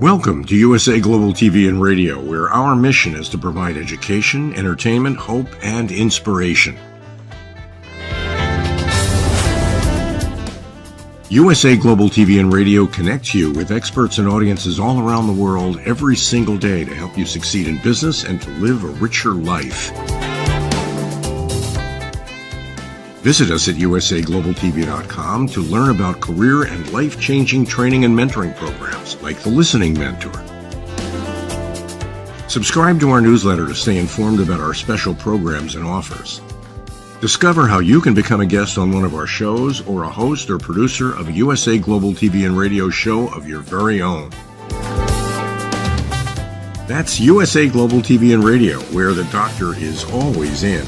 Welcome to USA Global TV and Radio, where our mission is to provide education, entertainment, hope, and inspiration. USA Global TV and Radio connects you with experts and audiences all around the world every single day to help you succeed in business and to live a richer life. Visit us at usaglobaltv.com to learn about career and life-changing training and mentoring programs like the Listening Mentor. Subscribe to our newsletter to stay informed about our special programs and offers. Discover how you can become a guest on one of our shows or a host or producer of a USA Global TV and Radio show of your very own. That's USA Global TV and Radio, where the doctor is always in.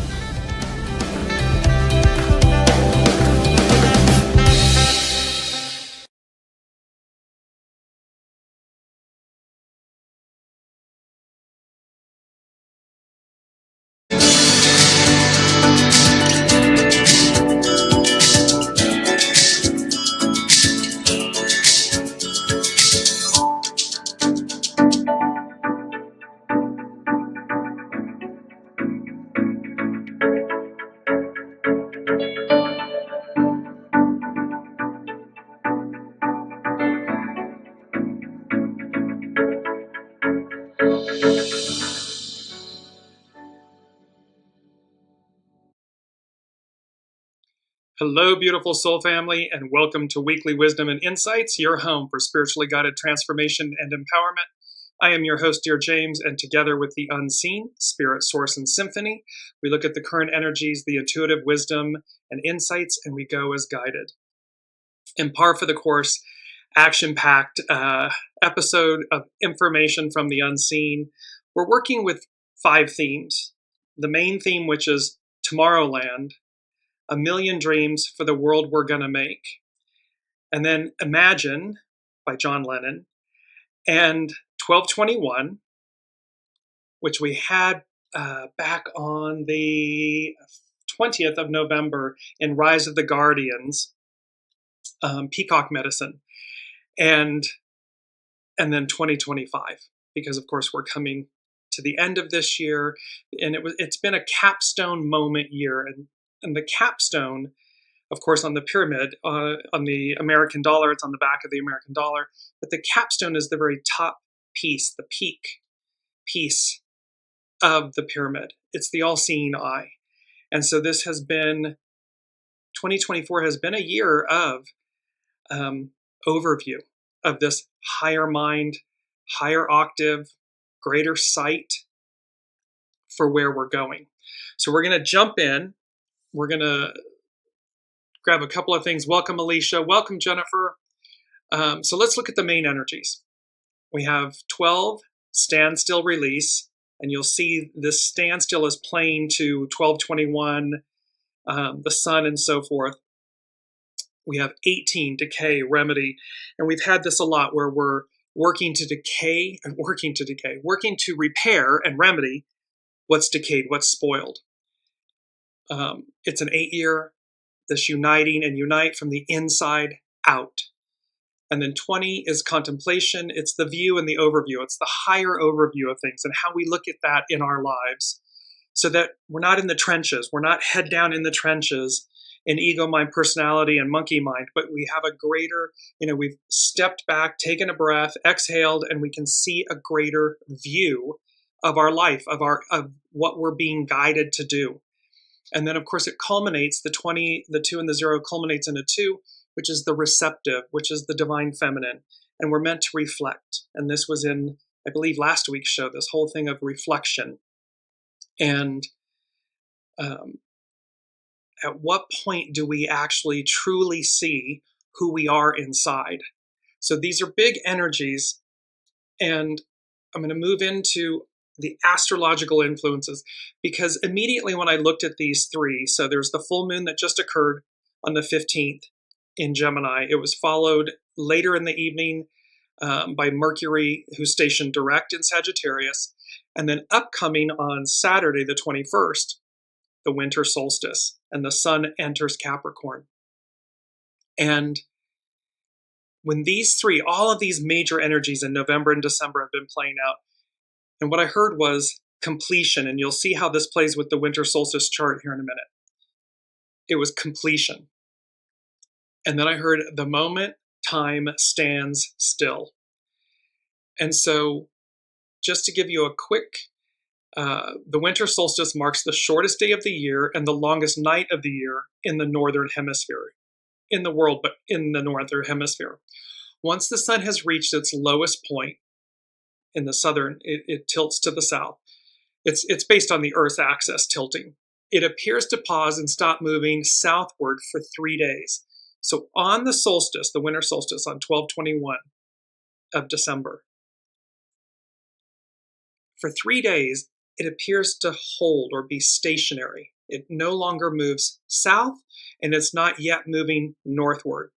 Hello, beautiful soul family, and welcome to Weekly Wisdom and Insights, your home for spiritually guided transformation and empowerment. I am your host, Dearjames, and together with the unseen, spirit, source, and symphony, we look at the current energies, the intuitive wisdom and insights, and we go as guided. In par for the course, action-packed episode of information from the unseen. We're working with 5 themes. The main theme, which is Tomorrowland, A Million Dreams for the World We're Gonna Make. And then Imagine by John Lennon. And 1221, which we had back on the 20th of November in Rise of the Guardians, Peacock Medicine. And then 2025, because of course we're coming to the end of this year. And it's been a capstone moment year. And the capstone, of course, on the pyramid, on the American dollar, it's on the back of the American dollar, but the capstone is the very top piece, the peak piece of the pyramid. It's the all-seeing eye. And so this has been, 2024 has been a year of overview of this higher mind, higher octave, greater sight for where we're going. So we're going to jump in. We're going to grab a couple of things. Welcome, Alicia. Welcome, Jennifer. So let's look at the main energies. We have 12, standstill, release. And you'll see this standstill is playing to 1221, the sun, and so forth. We have 18, decay, remedy. And we've had this a lot where we're working to repair and remedy what's decayed, what's spoiled. It's an 8-year, this uniting and unite from the inside out. And then 20 is contemplation. It's the view and the overview. It's the higher overview of things and how we look at that in our lives so that we're not in the trenches. We're not head down in the trenches in ego mind, personality, and monkey mind, but we have a greater, we've stepped back, taken a breath, exhaled, and we can see a greater view of our life, of what we're being guided to do. And then, of course, it culminates, the 20, the 2, and the 0 culminates in a 2, which is the receptive, which is the divine feminine. And we're meant to reflect. And this was in, I believe, last week's show, this whole thing of reflection. And at what point do we actually truly see who we are inside? So these are big energies. And I'm going to move into the astrological influences, because immediately when I looked at these 3, so there's the full moon that just occurred on the 15th in Gemini. It was followed later in the evening by Mercury, who's stationed direct in Sagittarius, and then upcoming on Saturday, the 21st, the winter solstice, and the sun enters Capricorn. And when all of these major energies in November and December have been playing out, and what I heard was completion, and you'll see how this plays with the winter solstice chart here in a minute. It was completion. And then I heard the moment time stands still. And so just to give you a quick, the winter solstice marks the shortest day of the year and the longest night of the year in the northern hemisphere, in the world, but in the northern hemisphere. Once the sun has reached its lowest point in the southern, it tilts to the south. It's based on the Earth's axis tilting. It appears to pause and stop moving southward for 3 days. So on the solstice, the winter solstice on 12/21 of December, for 3 days, it appears to hold or be stationary. It no longer moves south, and it's not yet moving northward.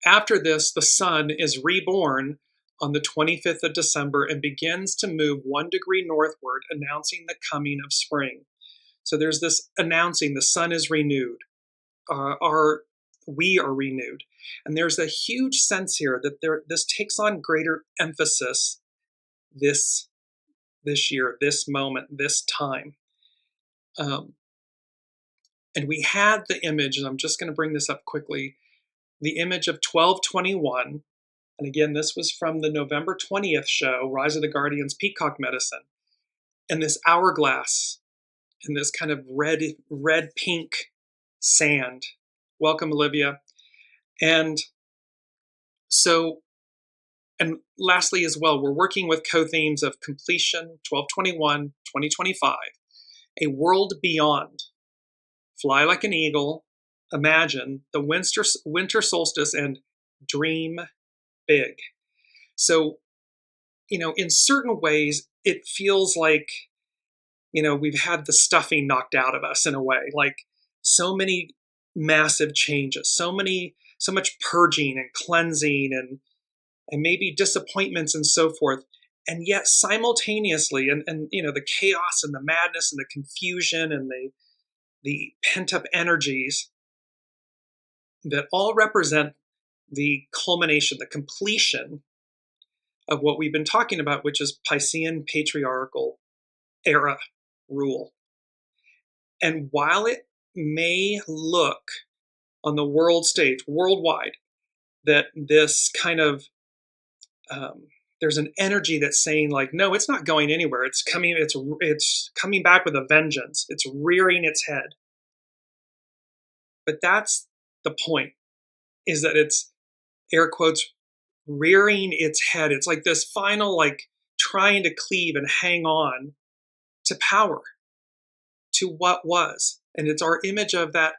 After this, the sun is reborn on the 25th of December and begins to move 1 degree northward, announcing the coming of spring. So there's this announcing the sun is renewed. We are renewed. And there's a huge sense here that this takes on greater emphasis this year, this moment, this time. And we had the image, and I'm just going to bring this up quickly, the image of 12/21. And again, this was from the November 20th show, Rise of the Guardians, Peacock Medicine. And this hourglass and this kind of red-pink sand. Welcome, Olivia. And so, and lastly as well, we're working with co-themes of completion, 12/21, 2025, a world beyond, fly like an eagle, imagine, the winter solstice, and dream big. So, in certain ways, it feels like, we've had the stuffing knocked out of us in a way, like so many massive changes, so much purging and cleansing and maybe disappointments and so forth. And yet simultaneously, and the chaos and the madness and the confusion and the pent-up energies that all represent the culmination, the completion of what we've been talking about, which is Piscean patriarchal era rule. And while it may look on the world stage, worldwide, that this kind of, there's an energy that's saying like, no, it's not going anywhere. It's coming back with a vengeance. It's rearing its head. But that's the point, is that it's, air quotes, rearing its head. It's like this final, like trying to cleave and hang on to power, to what was. And it's our image of that,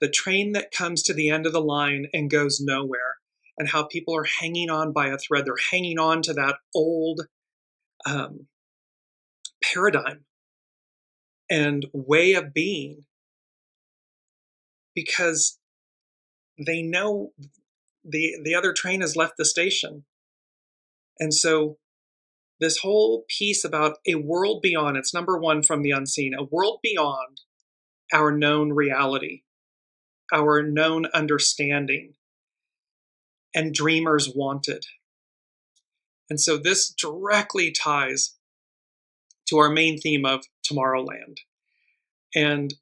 the train that comes to the end of the line and goes nowhere, and how people are hanging on by a thread. They're hanging on to that old paradigm and way of being, because they know the other train has left the station. And so this whole piece about a world beyond, it's number one from the unseen, a world beyond our known reality, our known understanding, and dreamers wanted. And so this directly ties to our main theme of Tomorrowland. And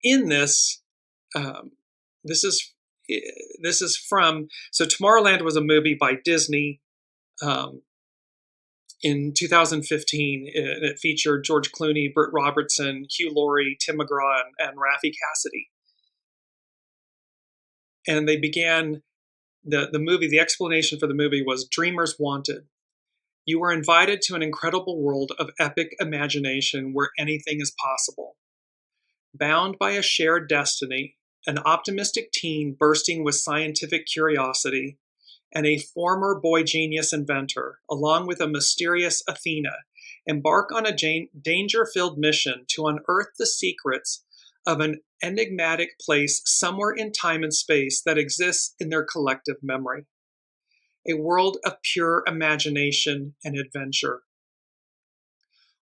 in this, this is from, so Tomorrowland was a movie by Disney in 2015. It featured George Clooney, Britt Robertson, Hugh Laurie, Tim McGraw, and Raffi Cassidy. And they began the movie, the explanation for the movie was Dreamers Wanted. You are invited to an incredible world of epic imagination where anything is possible. Bound by a shared destiny, an optimistic teen bursting with scientific curiosity, and a former boy genius inventor, along with a mysterious Athena, embark on a danger-filled mission to unearth the secrets of an enigmatic place somewhere in time and space that exists in their collective memory. A world of pure imagination and adventure.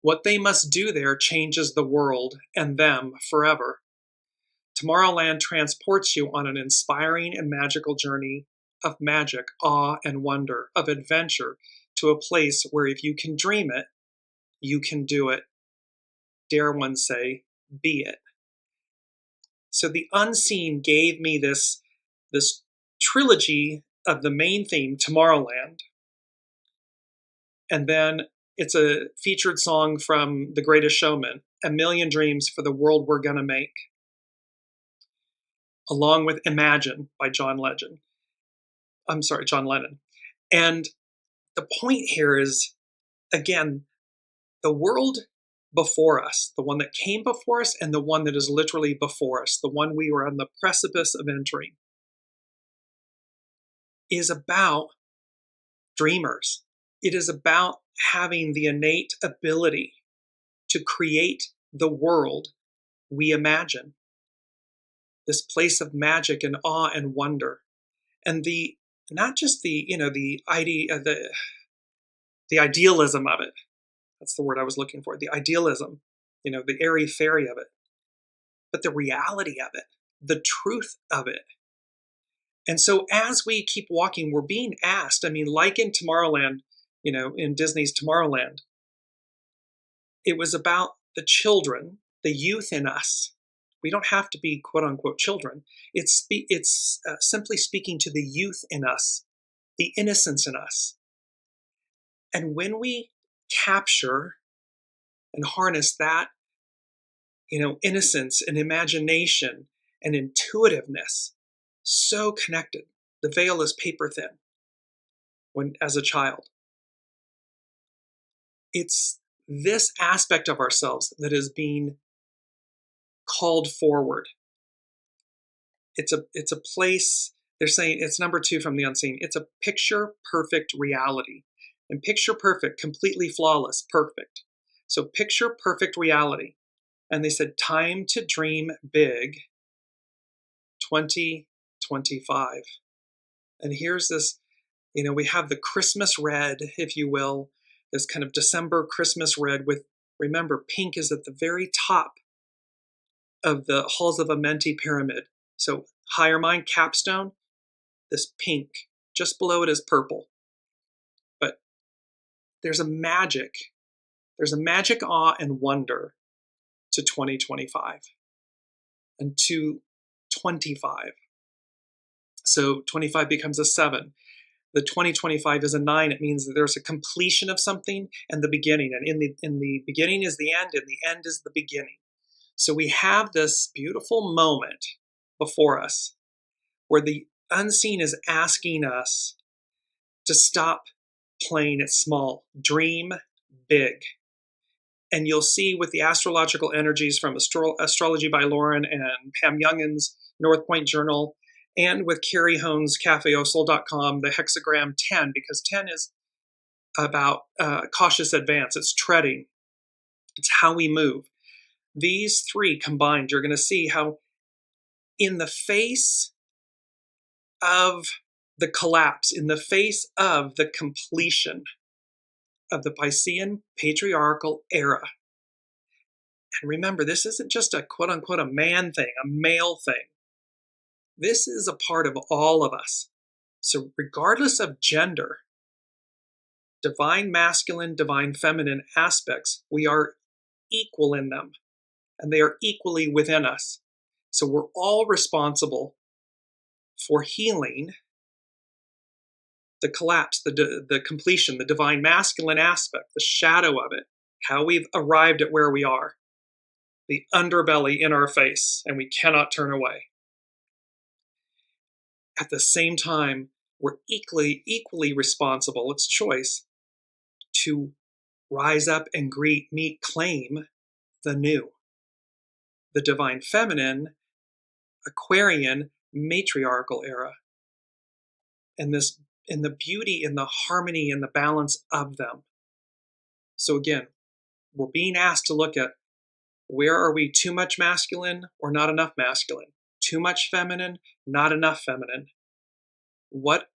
What they must do there changes the world and them forever. Tomorrowland transports you on an inspiring and magical journey of magic, awe, and wonder, of adventure, to a place where if you can dream it, you can do it. Dare one say, be it. So the unseen gave me this trilogy of the main theme, Tomorrowland. And then it's a featured song from The Greatest Showman, A Million Dreams for the World We're Gonna Make, along with Imagine by John Lennon. And the point here is, again, the world before us, the one that came before us and the one that is literally before us, the one we were on the precipice of entering, is about dreamers. It is about having the innate ability to create the world we imagine. This place of magic and awe and wonder. And not just the idealism of it. That's the word I was looking for. The idealism, the airy-fairy of it. But the reality of it, the truth of it. And so as we keep walking, we're being asked, like in Tomorrowland, in Disney's Tomorrowland, it was about the children, the youth in us. We don't have to be quote unquote children. It's simply speaking to the youth in us, the innocence in us. And when we capture and harness that, innocence and imagination and intuitiveness, so connected. The veil is paper thin as a child. It's this aspect of ourselves that is being called forward. It's a place, they're saying it's number 2 from the unseen. It's a picture perfect reality. And picture perfect, completely flawless, perfect. So picture perfect reality. And they said, time to dream big, 2025. And here's this, we have the Christmas red, if you will, this kind of December Christmas red with, remember, pink is at the very top of the Halls of Amenti pyramid. So higher mind, capstone, this pink. Just below it is purple. But there's a magic awe and wonder to 2025 and to 25. So 25 becomes a 7. The 2025 is a 9. It means that there's a completion of something and the beginning. And in the beginning is the end, and the end is the beginning. So we have this beautiful moment before us where the unseen is asking us to stop playing it small, dream big. And you'll see with the astrological energies from Astrology by Lauren and Pam Youngin's North Point Journal, and with Carrie Hone's CafeOsol.com, the hexagram 10, because 10 is about cautious advance. It's treading. It's how we move. These 3 combined, you're going to see how in the face of the collapse, in the face of the completion of the Piscean patriarchal era. And remember, this isn't just a quote unquote a man thing, a male thing. This is a part of all of us. So regardless of gender, divine masculine, divine feminine aspects, we are equal in them, and they are equally within us. So we're all responsible for healing the collapse, the completion, the divine masculine aspect, the shadow of it, how we've arrived at where we are, the underbelly in our face, and we cannot turn away. At the same time, we're equally responsible, it's choice, to rise up and claim the new, the divine feminine, Aquarian, matriarchal era. And the beauty and the harmony and the balance of them. So again, we're being asked to look at, where are we too much masculine or not enough masculine? Too much feminine, not enough feminine? What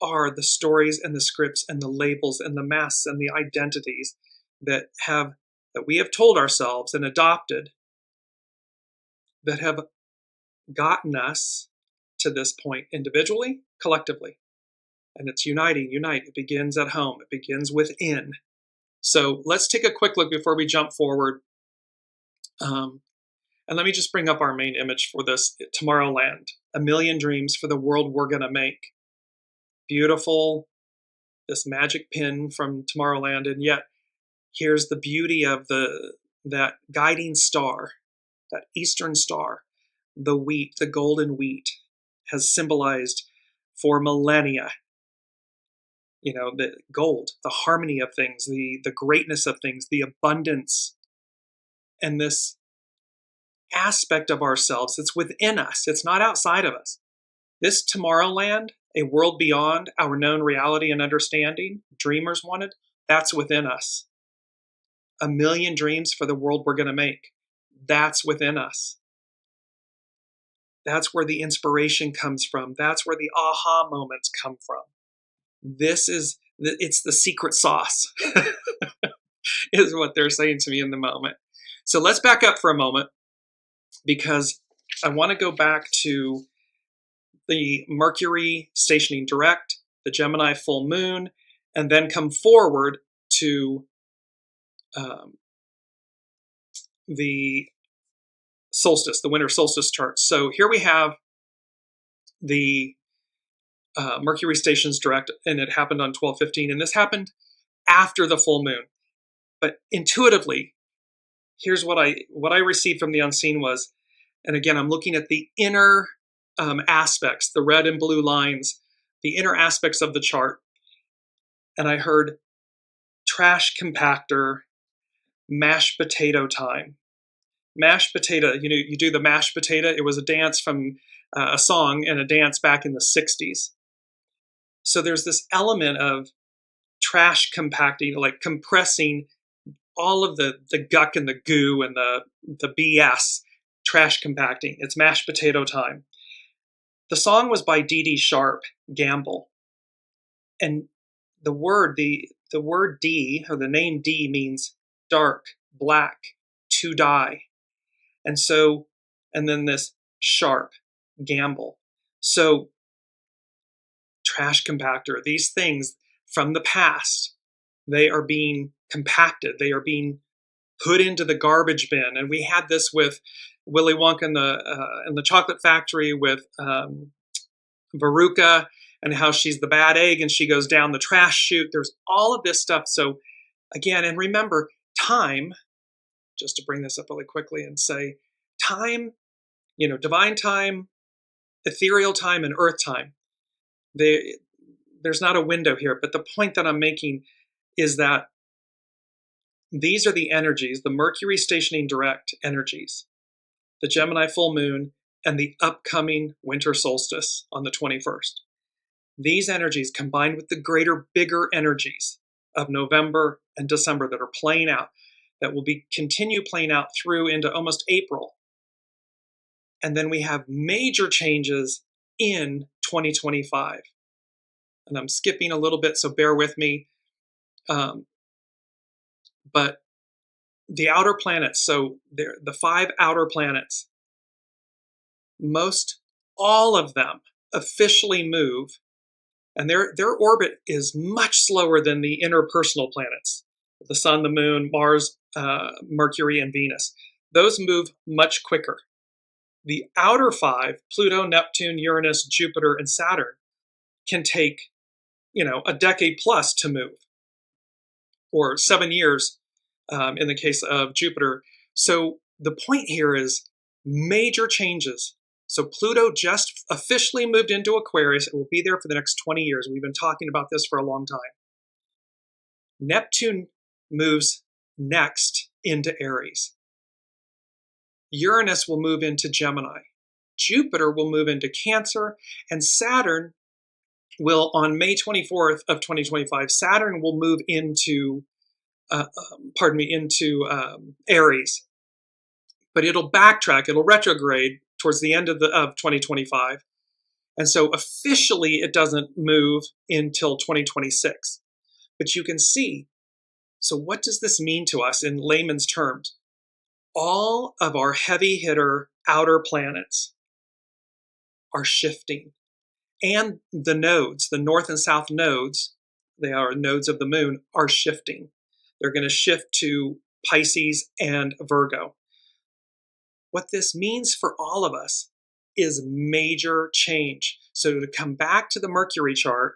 are the stories and the scripts and the labels and the masks and the identities that we have told ourselves and adopted that have gotten us to this point individually collectively. And it's unite. It begins at home. It begins within. So let's take a quick look before we jump forward. And let me just bring up our main image for this, Tomorrowland, a million dreams for the world we're going to make. Beautiful, this magic pin from Tomorrowland. And yet, here's the beauty of that guiding star, that eastern star, the wheat, the golden wheat, has symbolized for millennia, the gold, the harmony of things, the greatness of things, the abundance, and this aspect of ourselves. It's within us. It's not outside of us. This Tomorrowland, a world beyond our known reality and understanding, dreamers wanted, that's within us. A million dreams for the world we're going to make. That's within us. That's where the inspiration comes from. That's where the aha moments come from. It's the secret sauce, is what they're saying to me in the moment. So let's back up for a moment, because I want to go back to the Mercury stationing direct, the Gemini full moon, and then come forward to the solstice, the winter solstice chart. So here we have the Mercury stations direct, and it happened on 12/15, and this happened after the full moon. But intuitively, here's what I received from the unseen was, and again, I'm looking at the inner aspects, the red and blue lines, the inner aspects of the chart, and I heard trash compactor, mashed potato time. Mashed potato, you do the mashed potato. It was a dance from a song and a dance back in the 60s. So there's this element of trash compacting, like compressing all of the guck and the goo and the BS, trash compacting. It's mashed potato time. The song was by Dee Dee Sharp, Gamble. And the word D, or the name D, means dark, black, to die. And then this Sharp, Gamble. So trash compactor, these things from the past, they are being compacted. They are being put into the garbage bin. And we had this with Willy Wonka in the Chocolate Factory with Veruca, and how she's the bad egg and she goes down the trash chute. There's all of this stuff. So again, and remember, time, just to bring this up really quickly and say, time, divine time, ethereal time, and earth time. There's not a window here, but the point that I'm making is that these are the energies, the Mercury stationing direct energies, the Gemini full moon, and the upcoming winter solstice on the 21st. These energies combined with the greater, bigger energies of November and December that are playing out, that will continue playing out through into almost April. And then we have major changes in 2025. And I'm skipping a little bit, so bear with me. But the outer planets, so the 5 outer planets, all of them officially move, and their orbit is much slower than the interpersonal planets, the Sun, the Moon, Mars, Mercury, and Venus. Those move much quicker. The outer 5, Pluto, Neptune, Uranus, Jupiter, and Saturn, can take, a decade plus to move, or 7 years in the case of Jupiter. So the point here is major changes. So Pluto just officially moved into Aquarius. It will be there for the next 20 years. We've been talking about this for a long time. Neptune moves next into Aries. Uranus will move into Gemini. Jupiter will move into Cancer, and Saturn will, on May 24th of 2025, Saturn will move into Aries. But it'll backtrack, it'll retrograde towards the end of 2025. And so officially it doesn't move until 2026. But you can see, so what does this mean to us in layman's terms? All of our heavy hitter outer planets are shifting. and the nodes, the north and south nodes, they are nodes of the moon, are shifting. They're going to shift to Pisces and Virgo. What this means for all of us is major change. So to come back to the Mercury chart,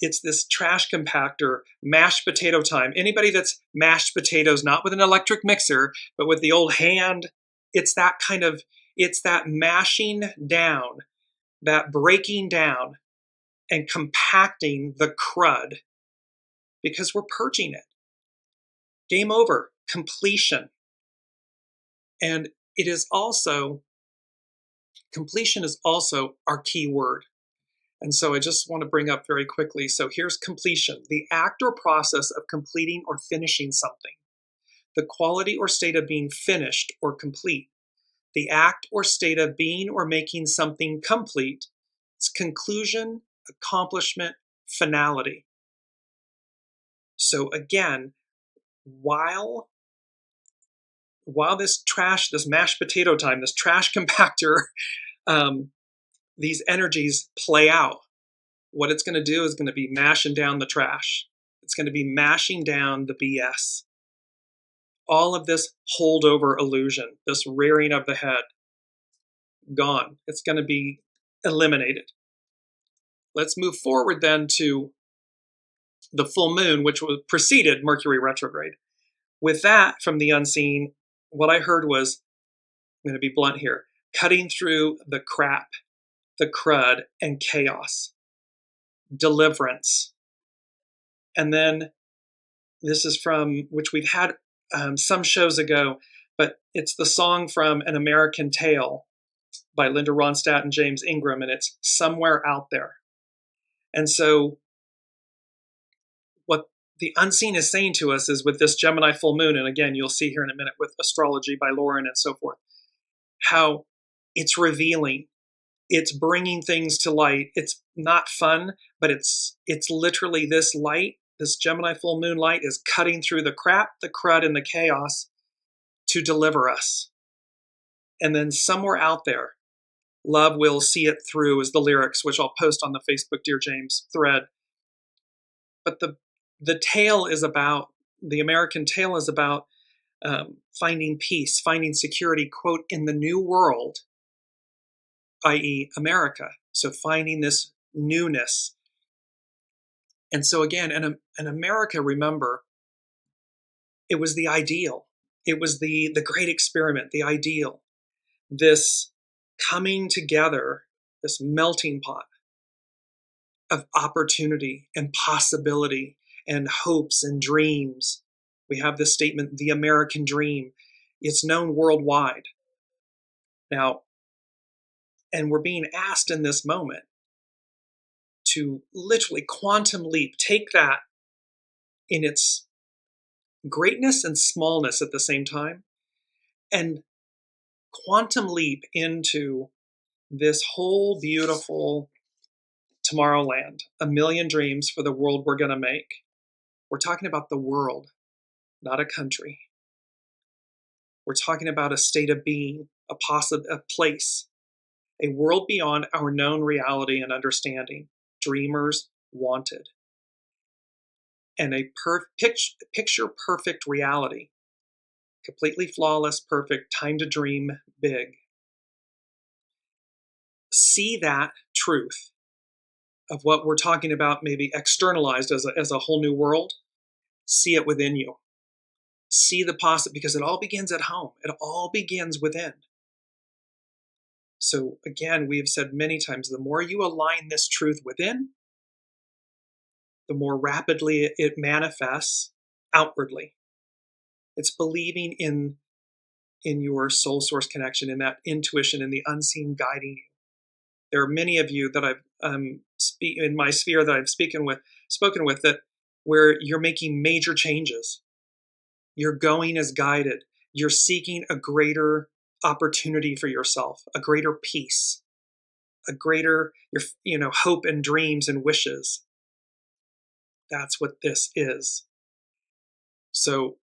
it's this trash compactor, mashed potato time. Anybody that's mashed potatoes, not with an electric mixer, but with the old hand, it's that mashing down, that breaking down and compacting the crud, because we're purging it. Game over, completion. And it is also, completion is also our key word. And so I just want to bring up very quickly. So here's completion, the act or process of completing or finishing something, the quality or state of being finished or complete, the act or state of being or making something complete, its conclusion, accomplishment, finality. So again, while this mashed potato time, this trash compactor, these energies play out, what it's going to do is going to be mashing down the trash. It's going to be mashing down the BS. All of this holdover illusion, this rearing of the head, gone. It's going to be eliminated. Let's move forward then to the full moon, which preceded Mercury retrograde. With that, from the unseen, what I heard was, I'm going to be blunt here, cutting through the crap, the crud, and chaos. Deliverance. And then this is from, which we've had some shows ago, but it's the song from An American Tale by Linda Ronstadt and James Ingram, and it's Somewhere Out There. And so what the unseen is saying to us is, with this Gemini full moon, and again, you'll see here in a minute with Astrology by Lauren and so forth, how it's revealing, it's bringing things to light. It's not fun, but it's literally this light, this Gemini full moon light is cutting through the crap, the crud, and the chaos to deliver us. And then somewhere out there, love will see it through, is the lyrics, which I'll post on the Facebook Dearjames thread. But the tale is about, the American tale is about finding peace, finding security, quote, in the new world, i.e. America. So finding this newness. And so again, in America, remember, it was the ideal. It was the great experiment, the ideal. This coming together, this melting pot of opportunity and possibility and hopes and dreams. We have this statement, the American dream. It's known worldwide. Now, and we're being asked in this moment to literally quantum leap, take that in its greatness and smallness at the same time, and quantum leap into this whole beautiful Tomorrowland, a million dreams for the world we're going to make. We're talking about the world, not a country. We're talking about a state of being, a place, a world beyond our known reality and understanding. Dreamers wanted. And a picture perfect reality. Completely flawless, perfect, time to dream big. See that truth of what we're talking about, maybe externalized as a whole new world. See it within you. See the possible, because it all begins at home. It all begins within. So again, we have said many times, the more you align this truth within, the more rapidly it manifests outwardly. It's believing in your soul source connection, in that intuition, in the unseen guiding you. There are many of you that I've in my sphere that I've spoken with that where you're making major changes. You're going as guided. You're seeking a greater opportunity for yourself, a greater peace, a greater hope and dreams and wishes. That's what this is. So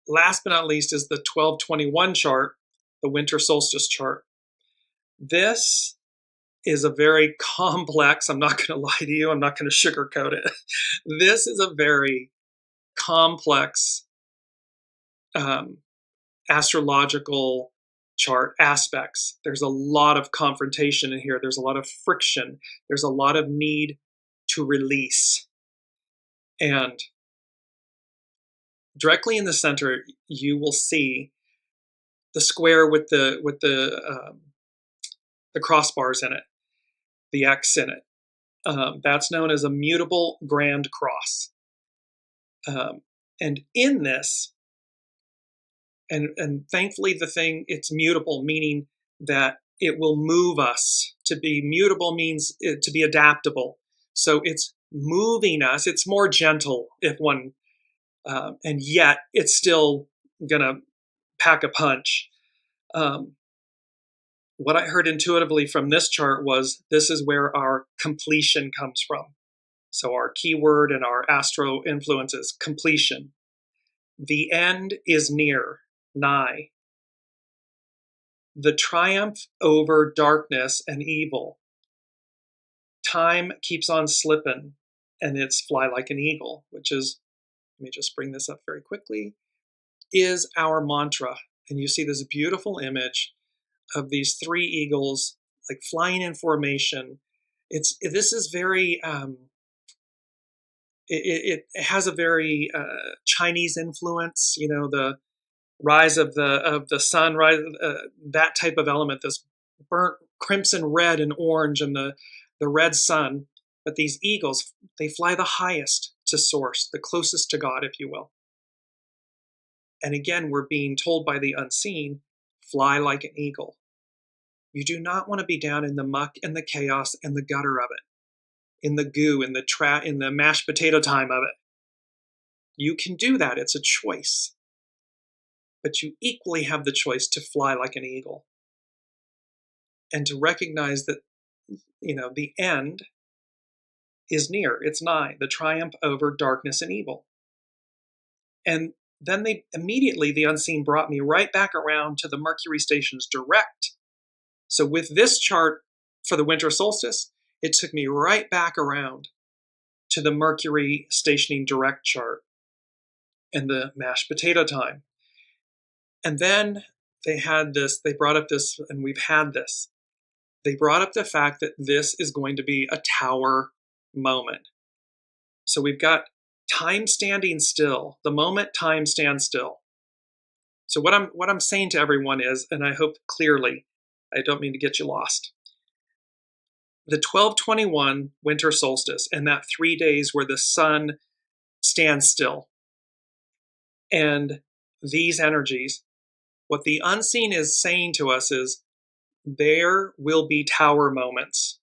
last but not least is the 1221 chart, the winter solstice chart. This is a very complex, I'm not going to lie to you, I'm not going to sugarcoat it. This is a very complex astrological chart aspects. There's a lot of confrontation in here. There's a lot of friction. There's a lot of need to release. And directly in the center, you will see the square with the crossbars in it, the X in it. That's known as a mutable grand cross. And in this, and thankfully it's mutable, meaning that it will move us. To be mutable means to be adaptable. So it's moving us. It's more gentle if one, and yet it's still gonna pack a punch. What I heard intuitively from this chart was this is where our completion comes from. So our keyword and our astro influence is completion. The end is near, nigh. The triumph over darkness and evil. Time keeps on slipping, and it's fly like an eagle, which is, let me just bring this up very quickly, is our mantra. And you see this beautiful image of these three eagles like flying in formation. This is very it has a very Chinese influence, you know, the rise of the sun, rise, that type of element, this burnt crimson red and orange and the red sun. But these eagles, they fly the highest to source, the closest to God, if you will. And again, we're being told by the unseen, fly like an eagle. You do not want to be down in the muck and the chaos and the gutter of it, in the goo, in the mashed potato time of it. You can do that. It's a choice. But you equally have the choice to fly like an eagle and to recognize that, you know, the end is near. It's nigh. The triumph over darkness and evil. And then the unseen brought me right back around to the Mercury stations direct. So with this chart for the winter solstice, it took me right back around to the Mercury stationing direct chart and the mashed potato time. And then they brought up this, and we've had this. They brought up the fact that this is going to be a tower moment. So we've got time standing still, the moment time stands still. So what I'm saying to everyone is, and I hope clearly, I don't mean to get you lost. The 12/21 winter solstice and that 3 days where the sun stands still, and these energies, what the unseen is saying to us is there will be tower moments,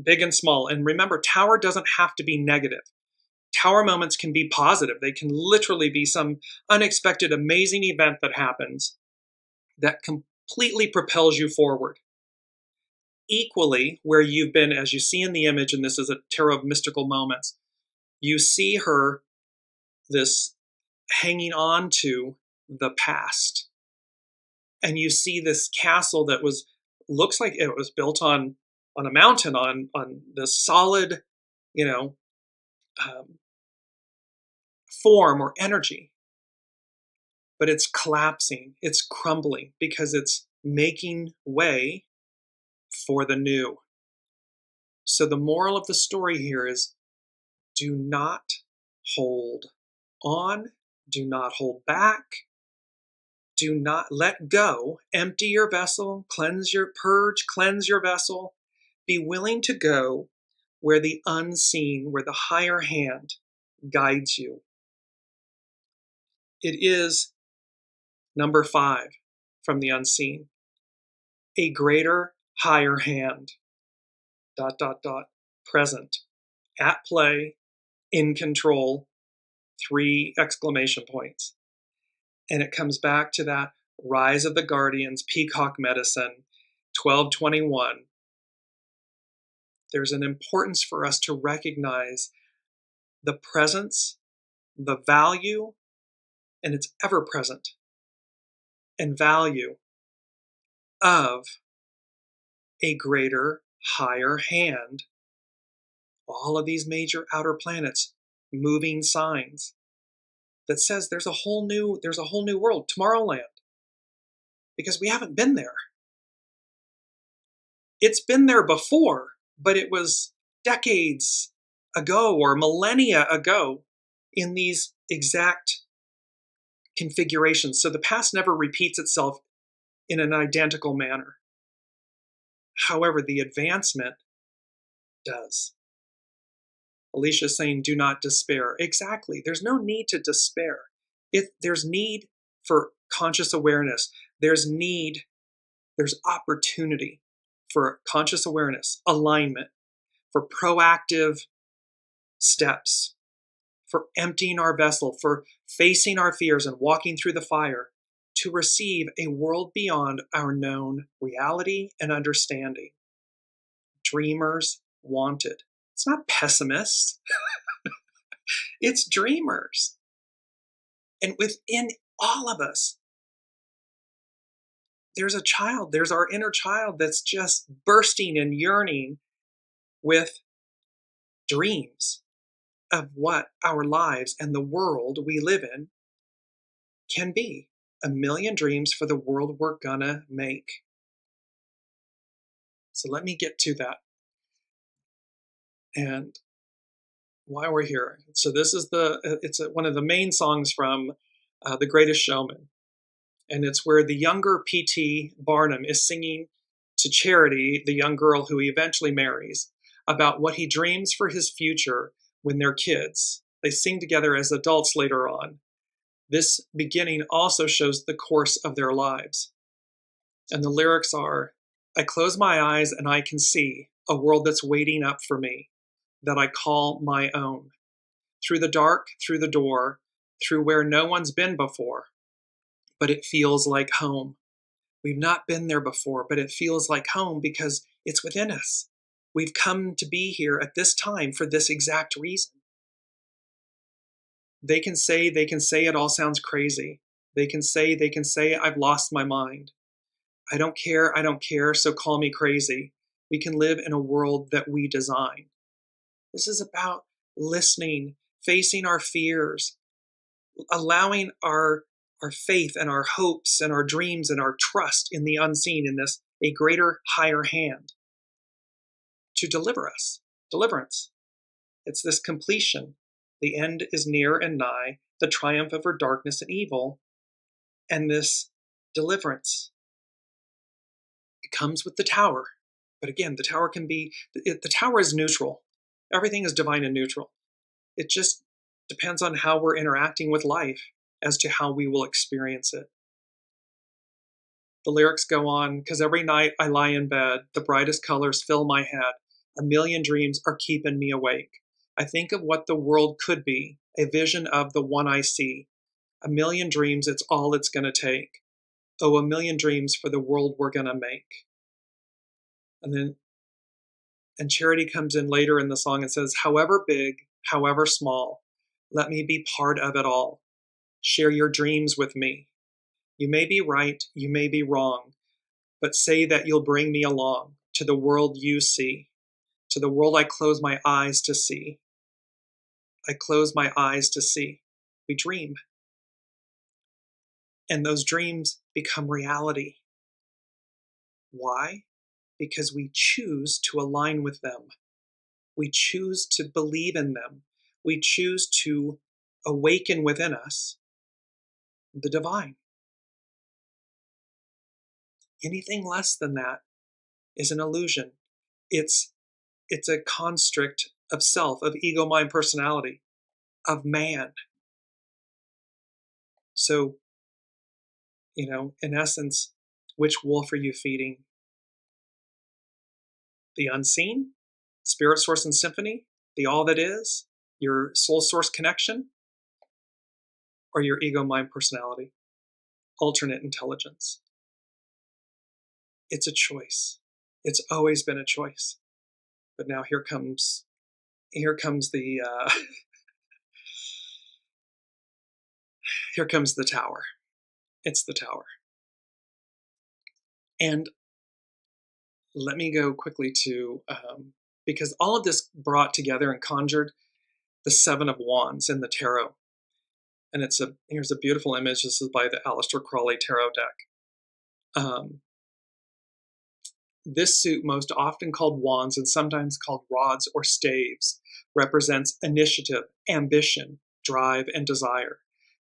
big and small. And remember, tower doesn't have to be negative. Tower moments can be positive. They can literally be some unexpected, amazing event that happens that completely propels you forward. Equally, where you've been, as you see in the image, and this is a tarot of mystical moments, you see her, this hanging on to the past. And you see this castle that looks like it was built on a mountain, on the solid, you know, form or energy. But it's collapsing, it's crumbling, because it's making way for the new. So the moral of the story here is, do not hold on, do not hold back, do not let go, empty your vessel, cleanse your vessel, be willing to go where the unseen, where the higher hand guides you. It is number 5 from the unseen, a greater, higher hand, ... present, at play, in control, 3 exclamation points. And it comes back to that rise of the guardians, peacock medicine, 12/21. There's an importance for us to recognize the presence, the value, and it's ever present, and value of a greater, higher hand. All of these major outer planets, moving signs that says there's a whole new world, Tomorrowland, because we haven't been there. It's been there before, but it was decades ago or millennia ago in these exact configurations. So the past never repeats itself in an identical manner. However, the advancement does. Alicia's saying, do not despair. Exactly. There's no need to despair. There's need for conscious awareness. There's opportunity for conscious awareness, alignment, for proactive steps, for emptying our vessel, for facing our fears and walking through the fire to receive a world beyond our known reality and understanding. Dreamers wanted. It's not pessimists. It's dreamers. And within all of us, there's a child, there's our inner child that's just bursting and yearning with dreams of what our lives and the world we live in can be. A million dreams for the world we're gonna make. So let me get to that. And why we're here. So this is one of the main songs from The Greatest Showman. And it's where the younger P.T. Barnum is singing to Charity, the young girl who he eventually marries, about what he dreams for his future when they're kids. They sing together as adults later on. This beginning also shows the course of their lives. And the lyrics are, I close my eyes and I can see a world that's waiting up for me, that I call my own. Through the dark, through the door, through where no one's been before. But it feels like home. We've not been there before, but it feels like home because it's within us. We've come to be here at this time for this exact reason. They can say it all sounds crazy. They can say, I've lost my mind. I don't care, so call me crazy. We can live in a world that we design. This is about listening, facing our fears, allowing our faith and our hopes and our dreams and our trust in the unseen, in this, a greater, higher hand to deliver us. Deliverance. It's this completion. The end is near and nigh, the triumph over darkness and evil, and this deliverance. It comes with the tower. But again, the tower is neutral. Everything is divine and neutral. It just depends on how we're interacting with life as to how we will experience it. The lyrics go on, because every night I lie in bed, the brightest colors fill my head. A million dreams are keeping me awake. I think of what the world could be, a vision of the one I see. A million dreams, it's all it's going to take. Oh, a million dreams for the world we're going to make. And Charity comes in later in the song and says, however big, however small, let me be part of it all. Share your dreams with me. You may be right, you may be wrong, but say that you'll bring me along to the world you see, to the world I close my eyes to see. I close my eyes to see. We dream. And those dreams become reality. Why? Because we choose to align with them. We choose to believe in them. We choose to awaken within us the divine. Anything less than that is an illusion. It's a construct of self, of ego, mind, personality, of man. So, in essence, which wolf are you feeding? The unseen, spirit, source, and symphony, the all that is, your soul source connection, or your ego, mind, personality, alternate intelligence? It's a choice. It's always been a choice. But now here comes the here comes the tower. It's the tower. And let me go quickly to, because all of this brought together and conjured the Seven of Wands in the tarot. And here's a beautiful image. This is by the Aleister Crowley Tarot deck. This suit, most often called wands and sometimes called rods or staves, represents initiative, ambition, drive, and desire.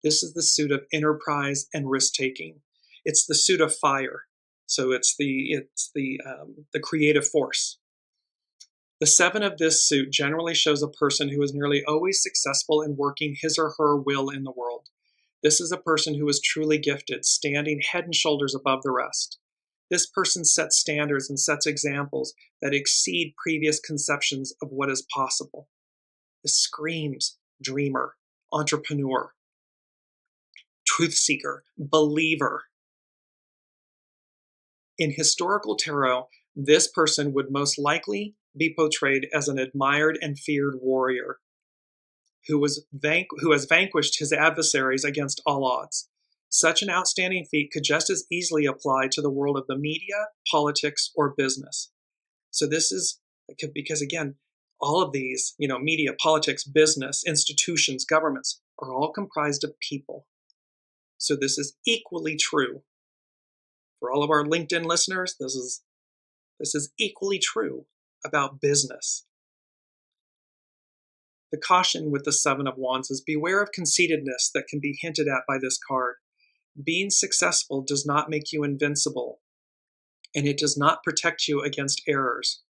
This is the suit of enterprise and risk-taking. It's the suit of fire, so it's the creative force. The seven of this suit generally shows a person who is nearly always successful in working his or her will in the world. This is a person who is truly gifted, standing head and shoulders above the rest. This person sets standards and sets examples that exceed previous conceptions of what is possible. This screams dreamer, entrepreneur, truth seeker, believer. In historical tarot, this person would most likely be portrayed as an admired and feared warrior who has vanquished his adversaries against all odds. Such an outstanding feat could just as easily apply to the world of the media, politics, or business. So this is because, again, all of these, media, politics, business, institutions, governments are all comprised of people. So this is equally true for all of our LinkedIn listeners. This is equally true about business. The caution with the Seven of Wands is beware of conceitedness that can be hinted at by this card. Being successful does not make you invincible, and it does not protect you against errors.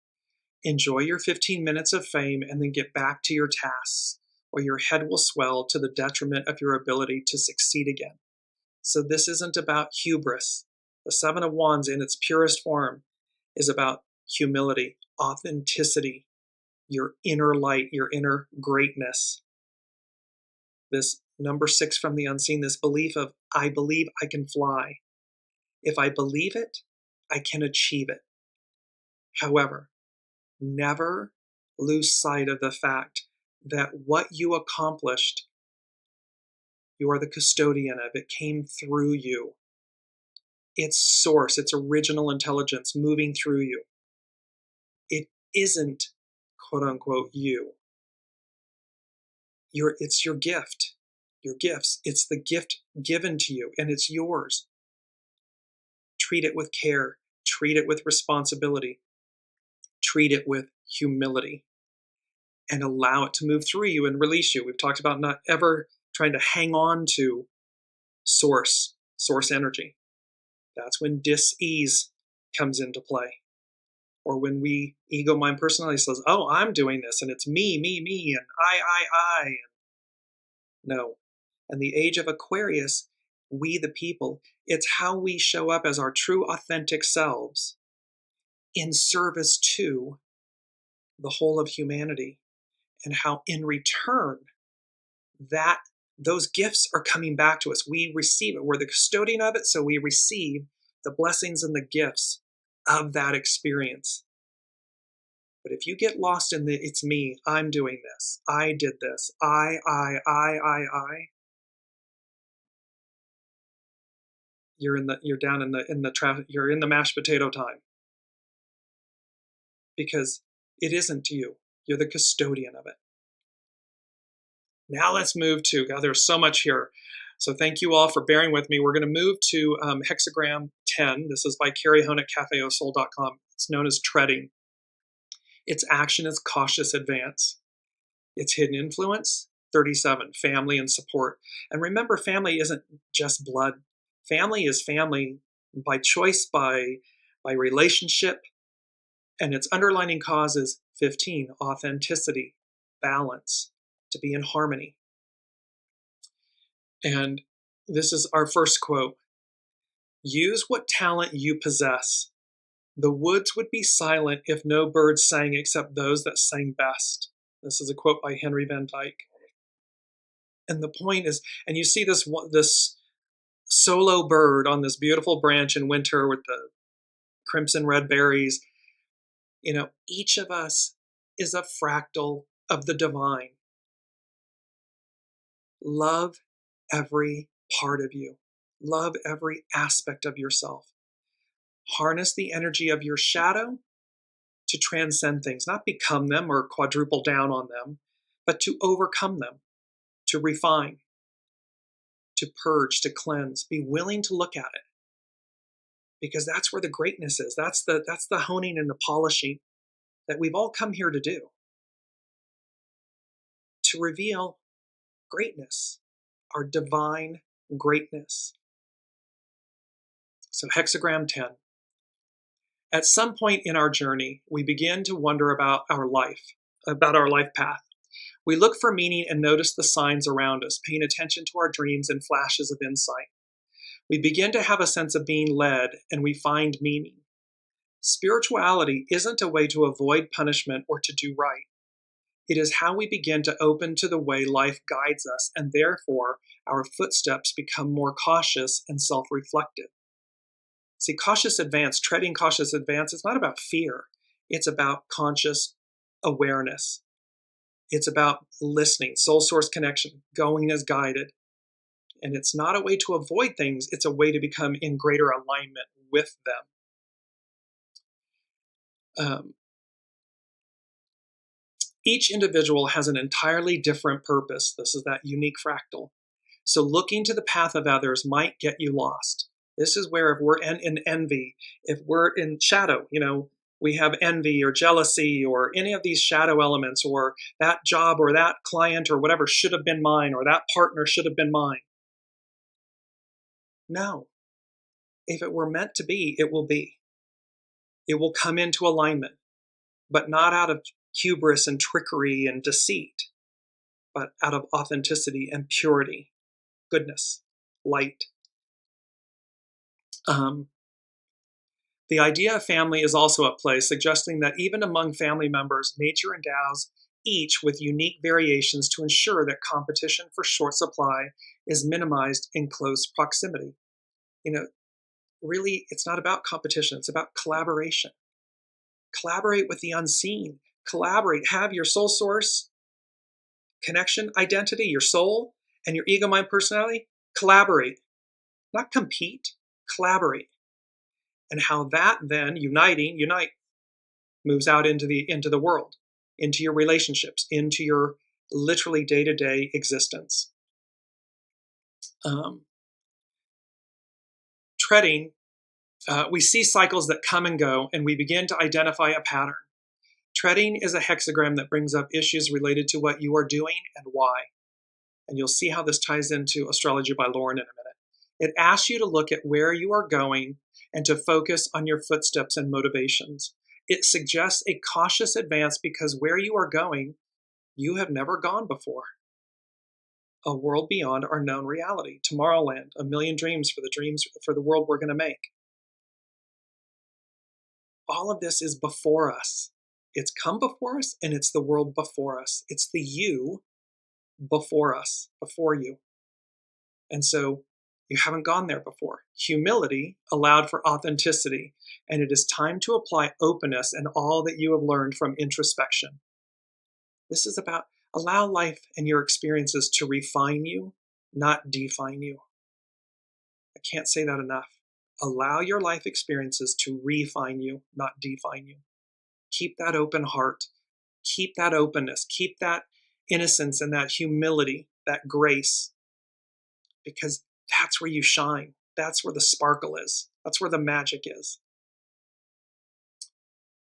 Enjoy your 15 minutes of fame and then get back to your tasks, or your head will swell to the detriment of your ability to succeed again. So this isn't about hubris. The Seven of Wands in its purest form is about humility, authenticity, your inner light, your inner greatness. This number 6 from the unseen, this belief of, I believe I can fly. If I believe it, I can achieve it. However, never lose sight of the fact that what you accomplished, you are the custodian of. It came through you. Its source, its original intelligence moving through you. It isn't, quote unquote, you. It's your gift. Your gifts. It's the gift given to you, and it's yours. Treat it with care. Treat it with responsibility. Treat it with humility. And allow it to move through you and release you. We've talked about not ever trying to hang on to source energy. That's when dis-ease comes into play. Or when ego, mind, personality says, oh, I'm doing this, and it's me, and I. No. And the age of Aquarius, we the people, it's how we show up as our true authentic selves in service to the whole of humanity, and how in return those gifts are coming back to us. We receive it. We're the custodian of it, so we receive the blessings and the gifts of that experience. But if you get lost in it's me, I'm doing this, I did this, I, you're in the mashed potato time. Because it isn't you. You're the custodian of it. Now let's move to, God, there's so much here. So thank you all for bearing with me. We're going to move to hexagram 10. This is by Carrie Hone at cafeosoul.com. It's known as treading. Its action is cautious advance. Its hidden influence, 37, family and support. And remember, family isn't just blood. Family is family by choice, by relationship. And its underlining cause is 15, authenticity, balance, to be in harmony. And this is our first quote. Use what talent you possess. The woods would be silent if no birds sang except those that sang best. This is a quote by Henry Van Dyke. And the point is, and you see this solo bird on this beautiful branch in winter with the crimson red berries. Each of us is a fractal of the divine. Love every part of you. Love every aspect of yourself. Harness the energy of your shadow to transcend things, not become them or quadruple down on them, but to overcome them, to refine, to purge, to cleanse. Be willing to look at it, because that's where the greatness is. That's the honing and the polishing that we've all come here to do, to reveal greatness, our divine greatness. So hexagram 10. At some point in our journey, we begin to wonder about our life path. We look for meaning and notice the signs around us, paying attention to our dreams and flashes of insight. We begin to have a sense of being led, and we find meaning. Spirituality isn't a way to avoid punishment or to do right. It is how we begin to open to the way life guides us, and therefore our footsteps become more cautious and self-reflective. See, treading cautious advance is not about fear. It's about conscious awareness. It's about listening, soul source connection, going as guided. And it's not a way to avoid things. It's a way to become in greater alignment with them. Each individual has an entirely different purpose. This is that unique fractal. So looking to the path of others might get you lost. This is where if we're in envy, if we're in shadow, we have envy or jealousy or any of these shadow elements, or that job or that client or whatever should have been mine, or that partner should have been mine. No. If it were meant to be, it will be. It will come into alignment, but not out of hubris and trickery and deceit, but out of authenticity and purity, goodness, light. The idea of family is also at play, suggesting that even among family members, nature endows each with unique variations to ensure that competition for short supply is minimized in close proximity. Really, it's not about competition. It's about collaboration. Collaborate with the unseen. Collaborate. Have your soul source connection, identity, your soul, and your ego, mind, personality. Collaborate. Not compete. Collaborate. And how that then, unite, moves out into the world, into your relationships, into your literally day-to-day existence. Treading, we see cycles that come and go, and we begin to identify a pattern. Treading is a hexagram that brings up issues related to what you are doing and why. And you'll see how this ties into Astrology by Lauren in a minute. It asks you to look at where you are going and to focus on your footsteps and motivations. It suggests a cautious advance because where you are going, you have never gone before. A world beyond our known reality. Tomorrowland, a million dreams for the world we're going to make. All of this is before us. It's come before us, and it's the world before us. It's the you before us, before you. And so you haven't gone there before. Humility allowed for authenticity, and it is time to apply openness and all that you have learned from introspection. This is about allow life and your experiences to refine you, not define you. I can't say that enough. Allow your life experiences to refine you, not define you. Keep that open heart. Keep that openness. Keep that innocence and that humility, that grace, because that's where you shine. That's where the sparkle is. That's where the magic is.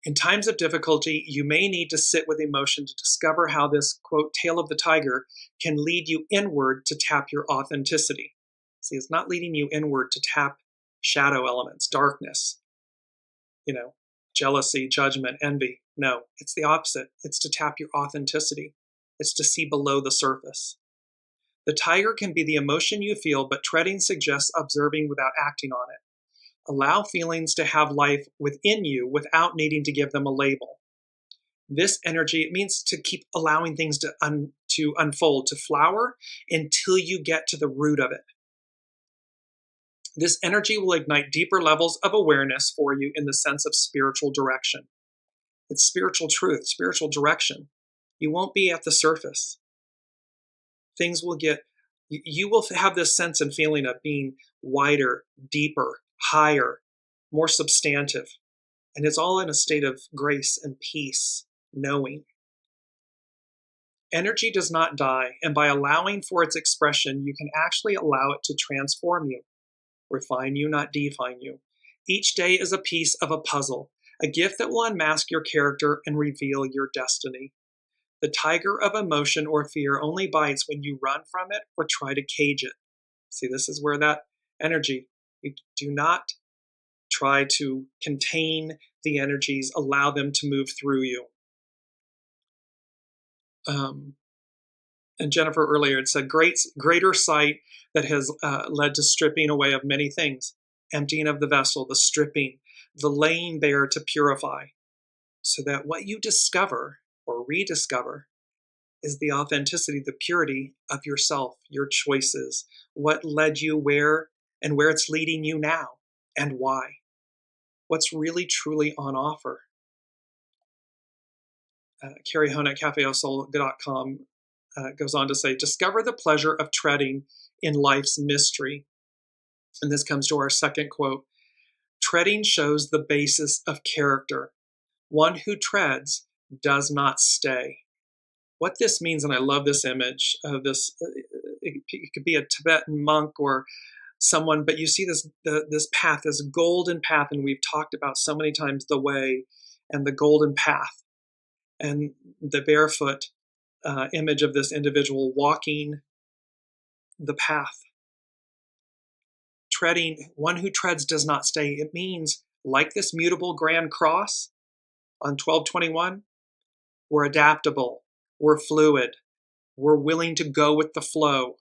In times of difficulty, you may need to sit with emotion to discover how this, quote, tail of the tiger can lead you inward to tap your authenticity. See, it's not leading you inward to tap shadow elements, darkness, jealousy, judgment, envy. No, it's the opposite. It's to tap your authenticity. It's to see below the surface. The tiger can be the emotion you feel, but treading suggests observing without acting on it. Allow feelings to have life within you without needing to give them a label. This energy, it means to keep allowing things to unfold, to flower until you get to the root of it. This energy will ignite deeper levels of awareness for you in the sense of spiritual direction. It's spiritual truth, spiritual direction. You won't be at the surface. You will have this sense and feeling of being wider, deeper, higher, more substantive. And it's all in a state of grace and peace, knowing. Energy does not die, and by allowing for its expression, you can actually allow it to transform you, refine you, not define you. Each day is a piece of a puzzle, a gift that will unmask your character and reveal your destiny. The tiger of emotion or fear only bites when you run from it or try to cage it. See, this is where that energy, you do not try to contain the energies, allow them to move through you. And Jennifer earlier had said, greater sight that has led to stripping away of many things, emptying of the vessel, the stripping, the laying bare to purify, so that what you discover or rediscover is the authenticity, the purity of yourself, your choices, what led you where and where it's leading you now and why. What's really truly on offer. Carrie Hone at cafeausoul.com goes on to say, discover the pleasure of treading in life's mystery. And this comes to our second quote. Treading shows the basis of character. One who treads does not stay. What this means, and I love this image of this, it could be a Tibetan monk or someone, but you see this path, this golden path, and we've talked about so many times the way and the golden path and the barefoot image of this individual walking the path. Treading, one who treads does not stay. It means, like this mutable grand cross on 1221, we're adaptable, we're fluid, we're willing to go with the flow.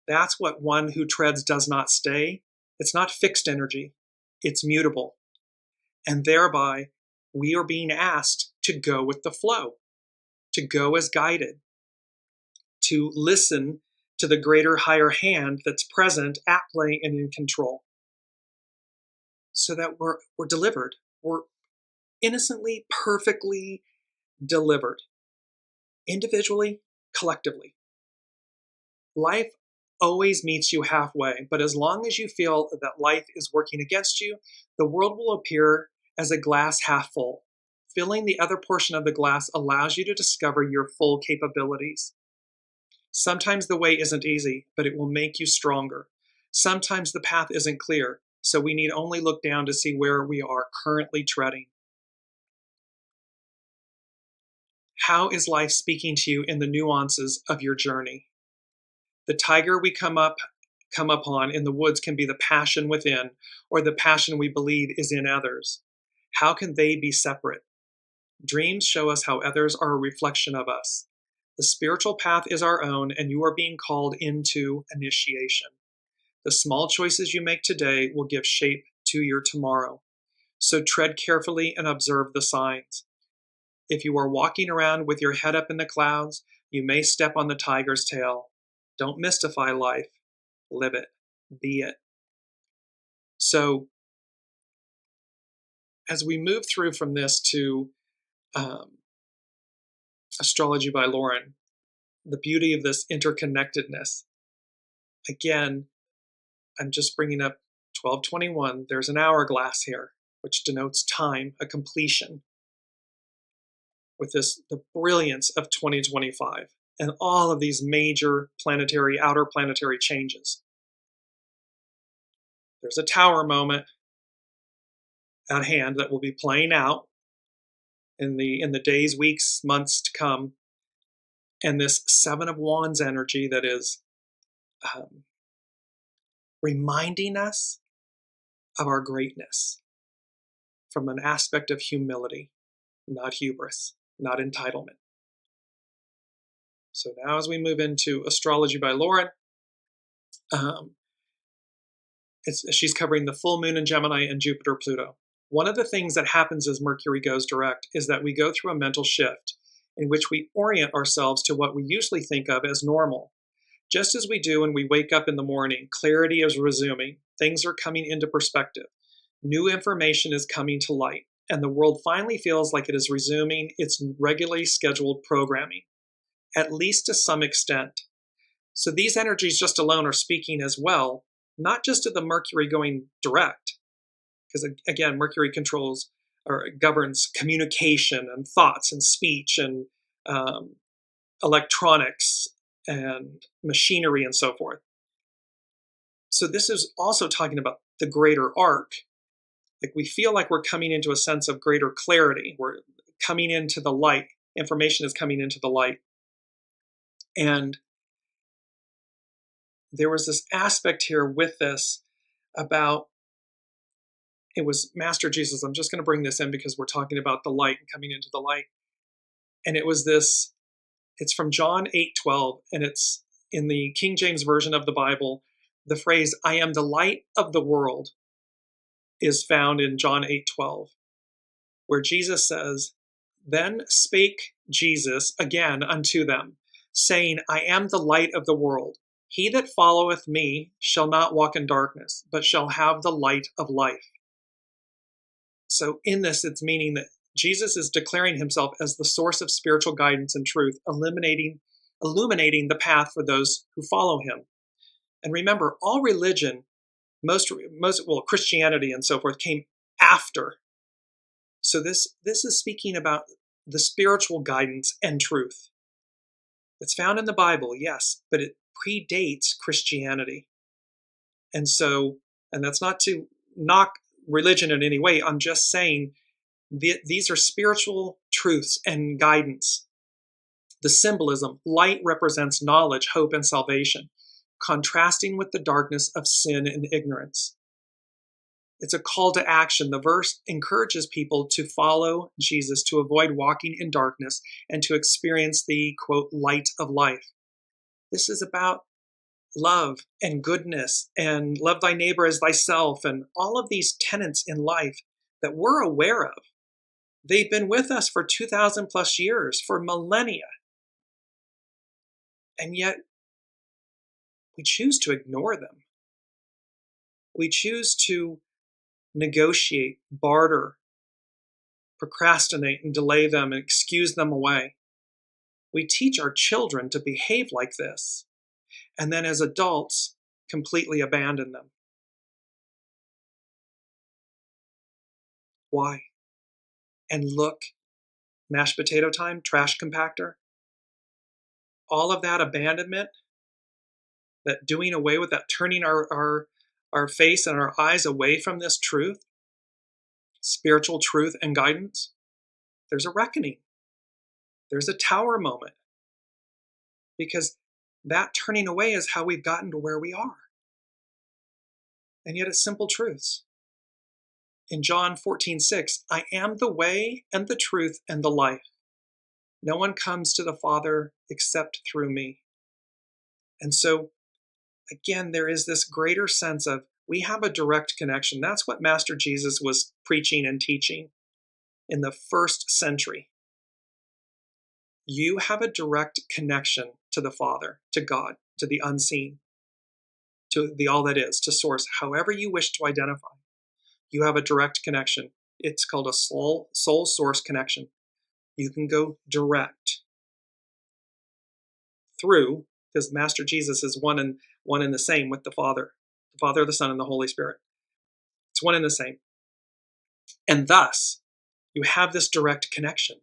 That's what one who treads does not stay. It's not fixed energy, it's mutable. And thereby, we are being asked to go with the flow, to go as guided, to listen to the greater higher hand that's present, at play, and in control. So that we're delivered. We're innocently, perfectly delivered. Individually, collectively. Life always meets you halfway, but as long as you feel that life is working against you, the world will appear as a glass half full. Filling the other portion of the glass allows you to discover your full capabilities. Sometimes the way isn't easy, but it will make you stronger. Sometimes the path isn't clear, so we need only look down to see where we are currently treading. How is life speaking to you in the nuances of your journey? The tiger we come upon in the woods can be the passion within, or the passion we believe is in others. How can they be separate? Dreams show us how others are a reflection of us. The spiritual path is our own, and you are being called into initiation. The small choices you make today will give shape to your tomorrow. So tread carefully and observe the signs. If you are walking around with your head up in the clouds, you may step on the tiger's tail. Don't mystify life. Live it. Be it. So, as we move through from this to Astrology by Lauren, the beauty of this interconnectedness. Again, I'm just bringing up 1221. There's an hourglass here, which denotes time, a completion. With this, the brilliance of 2025 and all of these major planetary, outer planetary changes. There's a tower moment at hand that will be playing out in the days, weeks, months to come. And this Seven of Wands energy that is reminding us of our greatness from an aspect of humility, not hubris, not entitlement. So now as we move into Astrology by Lauren, she's covering the full moon in Gemini and Jupiter, Pluto. One of the things that happens as Mercury goes direct is that we go through a mental shift in which we orient ourselves to what we usually think of as normal. Just as we do when we wake up in the morning, clarity is resuming, things are coming into perspective, new information is coming to light, and the world finally feels like it is resuming its regularly scheduled programming, at least to some extent. So these energies just alone are speaking as well, not just of the Mercury going direct, because again, Mercury controls or governs communication and thoughts and speech and electronics and machinery and so forth. So this is also talking about the greater arc. Like we feel like we're coming into a sense of greater clarity. We're coming into the light. Information is coming into the light. And there was this aspect here with this about, it was Master Jesus. I'm just going to bring this in because we're talking about the light and coming into the light. And it was this, it's from John 8:12, and it's in the King James Version of the Bible. The phrase, I am the light of the world, is found in John 8:12, where Jesus says, then spake Jesus again unto them, saying, I am the light of the world. He that followeth me shall not walk in darkness, but shall have the light of life. So in this, it's meaning that Jesus is declaring himself as the source of spiritual guidance and truth, illuminating the path for those who follow him. And remember, all religion, Christianity and so forth, came after. So this is speaking about the spiritual guidance and truth. It's found in the Bible, yes, but it predates Christianity. And that's not to knock religion in any way. I'm just saying these are spiritual truths and guidance. The symbolism, light represents knowledge, hope, and salvation, contrasting with the darkness of sin and ignorance. It's a call to action. The verse encourages people to follow Jesus, to avoid walking in darkness, and to experience the, quote, light of life. This is about love and goodness and love thy neighbor as thyself and all of these tenets in life that we're aware of. They've been with us for 2,000 plus years, for millennia. And yet we choose to ignore them. We choose to negotiate, barter, procrastinate, and delay them and excuse them away. We teach our children to behave like this, and then as adults, completely abandon them. Why? And look, mashed potato time, trash compactor, all of that abandonment, that doing away with that, turning our face and our eyes away from this truth, spiritual truth and guidance, there's a reckoning. There's a tower moment. Because that turning away is how we've gotten to where we are. And yet it's simple truths. In John 14:6, I am the way and the truth and the life. No one comes to the Father except through me. And so, again, there is this greater sense of we have a direct connection. That's what Master Jesus was preaching and teaching in the first century. You have a direct connection to the Father, to God, to the unseen, to the all that is, to source, however you wish to identify. You have a direct connection. It's called a soul source connection. You can go direct through, because Master Jesus is one and the same with the Father, the Son, and the Holy Spirit. It's one and the same. And thus, you have this direct connection.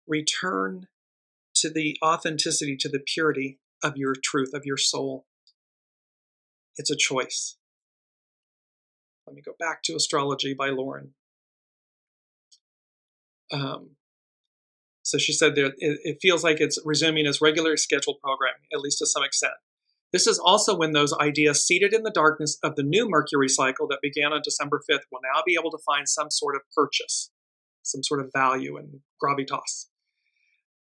Return to the authenticity, to the purity of your truth, of your soul. It's a choice. Let me go back to Astrology by Lauren. So she said that it feels like it's resuming its regularly scheduled programming, at least to some extent. This is also when those ideas seated in the darkness of the new Mercury cycle that began on December 5th will now be able to find some sort of purchase, some sort of value and gravitas.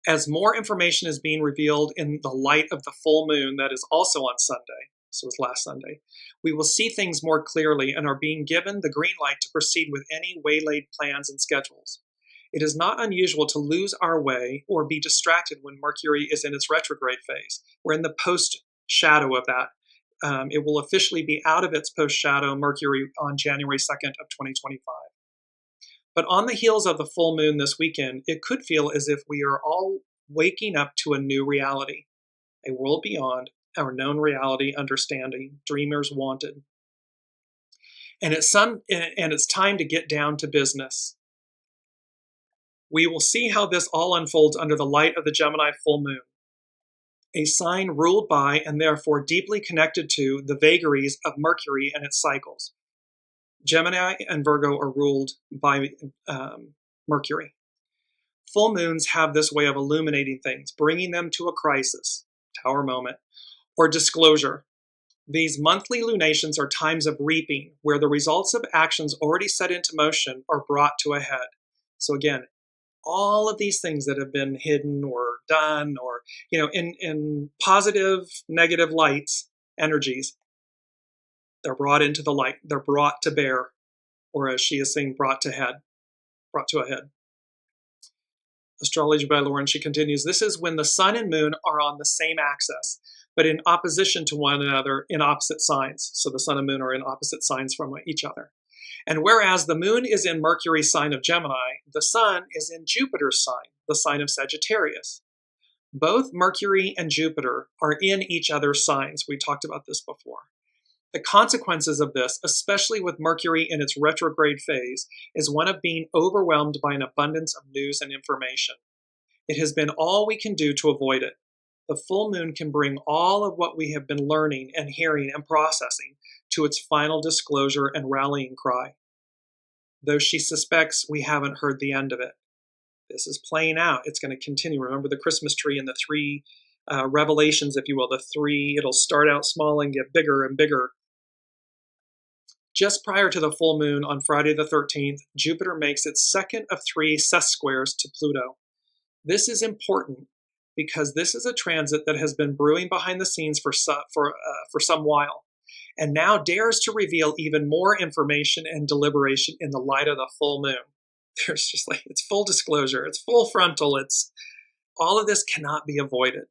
As more information is being revealed in the light of the full moon that is also on Sunday, so it's last Sunday, we will see things more clearly and are being given the green light to proceed with any waylaid plans and schedules. It is not unusual to lose our way or be distracted when Mercury is in its retrograde phase. We're in the post-shadow of that. It will officially be out of its post-shadow Mercury on January 2nd of 2025. But on the heels of the full moon this weekend, it could feel as if we are all waking up to a new reality, a world beyond our known reality, understanding, dreamers wanted. and it's time to get down to business. We will see how this all unfolds under the light of the Gemini full moon, a sign ruled by and therefore deeply connected to the vagaries of Mercury and its cycles. Gemini and Virgo are ruled by Mercury. Full moons have this way of illuminating things, bringing them to a crisis, tower moment, or disclosure. These monthly lunations are times of reaping, where the results of actions already set into motion are brought to a head. So again, all of these things that have been hidden or done or, in positive, negative lights, energies, they're brought into the light. They're brought to bear, or as she is saying, brought to a head. Astrology by Lauren, she continues, this is when the sun and moon are on the same axis, but in opposition to one another in opposite signs. So the sun and moon are in opposite signs from each other. And whereas the moon is in Mercury's sign of Gemini, the sun is in Jupiter's sign, the sign of Sagittarius. Both Mercury and Jupiter are in each other's signs. We talked about this before. The consequences of this, especially with Mercury in its retrograde phase, is one of being overwhelmed by an abundance of news and information. It has been all we can do to avoid it. The full moon can bring all of what we have been learning and hearing and processing to its final disclosure and rallying cry, though she suspects we haven't heard the end of it. This is playing out. It's going to continue. Remember the Christmas tree and the three revelations, if you will, it'll start out small and get bigger and bigger. Just prior to the full moon on Friday the 13th, Jupiter makes its second of 3 sesquares to Pluto. This is important because this is a transit that has been brewing behind the scenes for some while, and now dares to reveal even more information and deliberation in the light of the full moon. There's just it's full disclosure, it's full frontal, all of this cannot be avoided.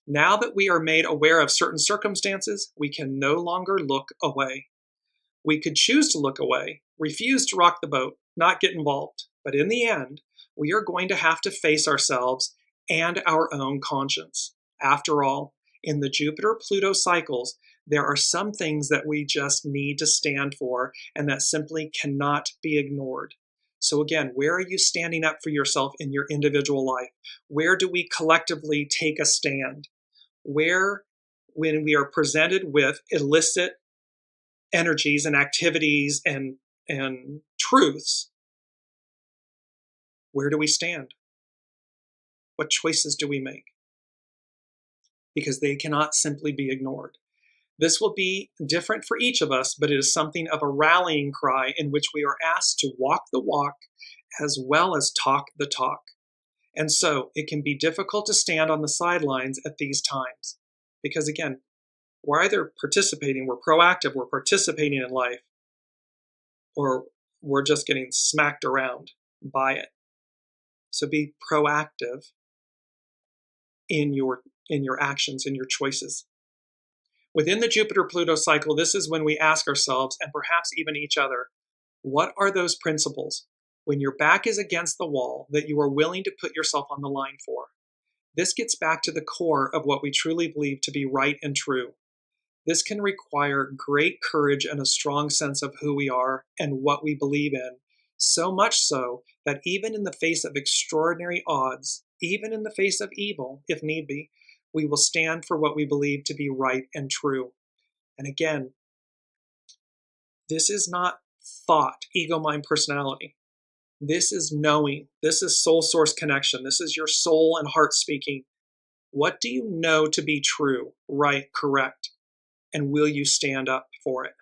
Now that we are made aware of certain circumstances, we can no longer look away. We could choose to look away, refuse to rock the boat, not get involved. But in the end, we are going to have to face ourselves and our own conscience. After all, in the Jupiter-Pluto cycles, there are some things that we just need to stand for and that simply cannot be ignored. So again, where are you standing up for yourself in your individual life? Where do we collectively take a stand? Where, when we are presented with illicit energies and activities and truths, where do we stand? What choices do we make? Because they cannot simply be ignored. This will be different for each of us, but it is something of a rallying cry in which we are asked to walk the walk as well as talk the talk. And so it can be difficult to stand on the sidelines at these times because, again, we're either participating, we're proactive, we're participating in life, or we're just getting smacked around by it. So be proactive in your actions, in your choices. Within the Jupiter-Pluto cycle, this is when we ask ourselves, and perhaps even each other, what are those principles when your back is against the wall that you are willing to put yourself on the line for? This gets back to the core of what we truly believe to be right and true. This can require great courage and a strong sense of who we are and what we believe in, so much so that even in the face of extraordinary odds, even in the face of evil, if need be, we will stand for what we believe to be right and true. And again, this is not thought, ego, mind, personality. This is knowing. This is soul source connection. This is your soul and heart speaking. What do you know to be true, right, correct? And will you stand up for it?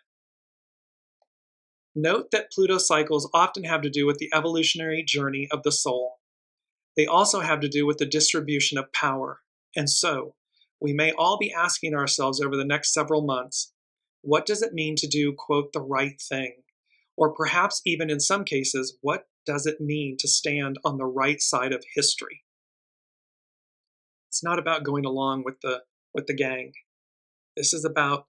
Note that Pluto cycles often have to do with the evolutionary journey of the soul. They also have to do with the distribution of power. And so, we may all be asking ourselves over the next several months, what does it mean to do, quote, the right thing? Or perhaps even in some cases, what does it mean to stand on the right side of history? It's not about going along with the gang. This is about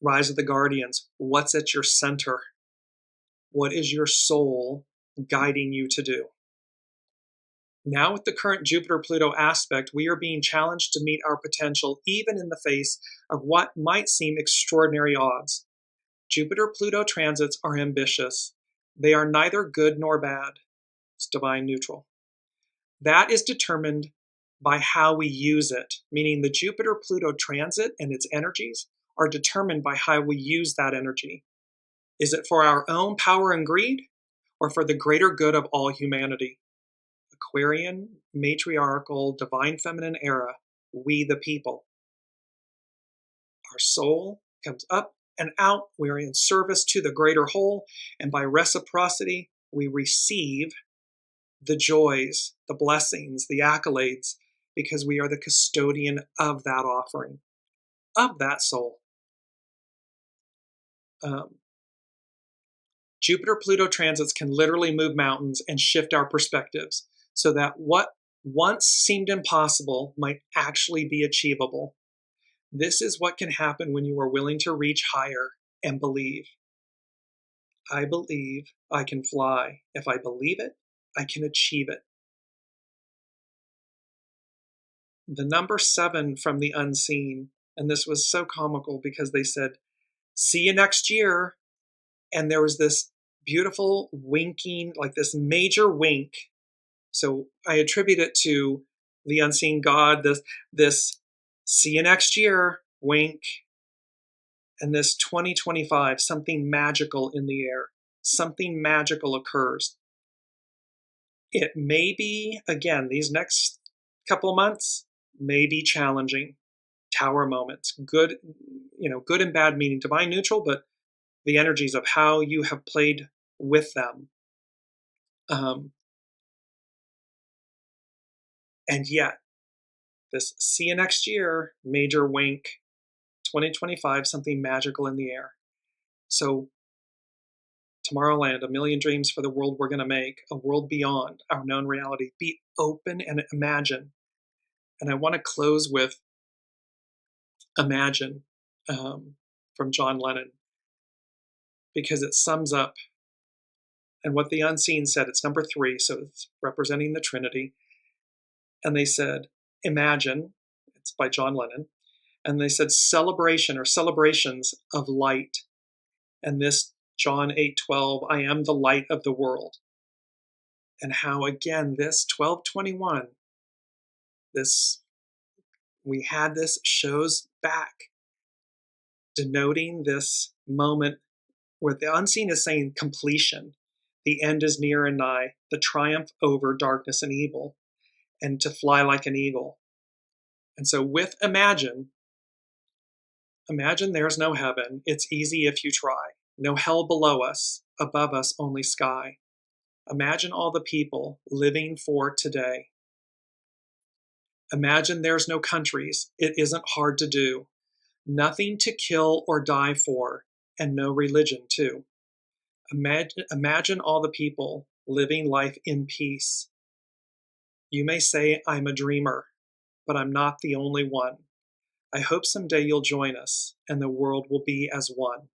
Rise of the Guardians. What's at your center? What is your soul guiding you to do? Now with the current Jupiter-Pluto aspect, we are being challenged to meet our potential even in the face of what might seem extraordinary odds. Jupiter-Pluto transits are ambitious. They are neither good nor bad. It's divine neutral. That is determined by how we use it, meaning the Jupiter-Pluto transit and its energies are determined by how we use that energy. Is it for our own power and greed, or for the greater good of all humanity? Aquarian, matriarchal, divine feminine era, we the people. Our soul comes up and out. We are in service to the greater whole, and by reciprocity, we receive the joys, the blessings, the accolades, because we are the custodian of that offering, of that soul. Jupiter-Pluto transits can literally move mountains and shift our perspectives so that what once seemed impossible might actually be achievable. This is what can happen when you are willing to reach higher and believe. I believe I can fly. If I believe it, I can achieve it. The number 7 from the unseen, and this was so comical because they said, see you next year. And there was this beautiful winking, like this major wink. So I attribute it to the unseen God, this see you next year wink, and this 2025, something magical in the air. Something magical occurs. It may be, again, these next couple months may be challenging. Tower moments, good and bad, meaning divine neutral, but the energies of how you have played with them. And yet, this see you next year, major wink, 2025, something magical in the air. So, Tomorrowland, a million dreams for the world we're going to make, a world beyond our known reality. Be open and imagine. And I want to close with Imagine from John Lennon, because it sums up, and what the unseen said, it's number 3, so it's representing the Trinity. And they said, imagine, it's by John Lennon, and they said celebration or celebrations of light. And this John 8:12, I am the light of the world. And how, again, this 12:21, we had this shows back, denoting this moment where the unseen is saying completion. The end is near and nigh, the triumph over darkness and evil, and to fly like an eagle. And so with imagine there's no heaven. It's easy if you try. No hell below us, above us only sky. Imagine all the people living for today. Imagine there's no countries. It isn't hard to do. Nothing to kill or die for, and no religion too. Imagine all the people living life in peace. You may say I'm a dreamer, but I'm not the only one. I hope someday you'll join us, and the world will be as one.